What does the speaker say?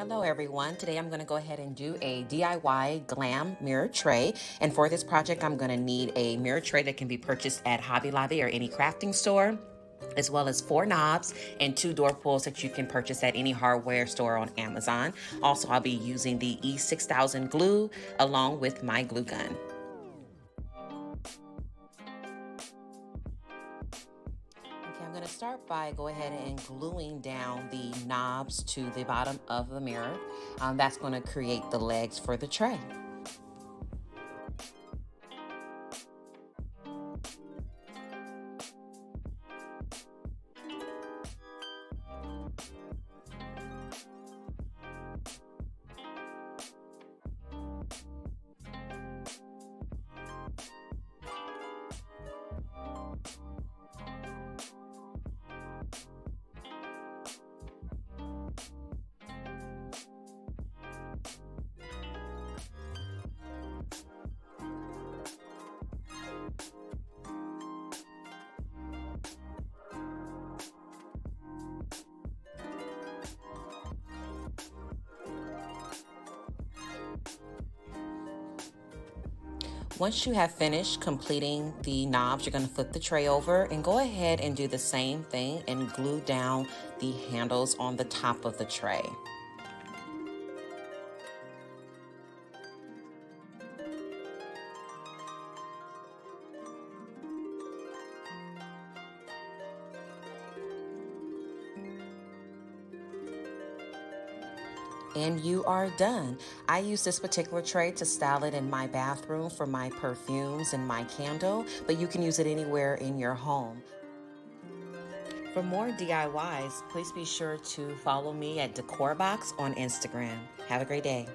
Hello everyone. Today I'm going to go ahead and do a DIY glam mirror tray. And for this project, I'm going to need a mirror tray that can be purchased at Hobby Lobby or any crafting store, as well as 4 knobs and 2 door pulls that you can purchase at any hardware store on Amazon. Also, I'll be using the E6000 glue along with my glue gun. Okay, I'm going to start by go ahead and gluing down the knobs to the bottom of the mirror. That's going to create the legs for the tray. Once you have finished completing the knobs, you're going to flip the tray over and go ahead and do the same thing and glue down the handles on the top of the tray. And you are done. I use this particular tray to style it in my bathroom for my perfumes and my candle, but you can use it anywhere in your home. For more DIYs, please be sure to follow me at DecorBox on Instagram. Have a great day.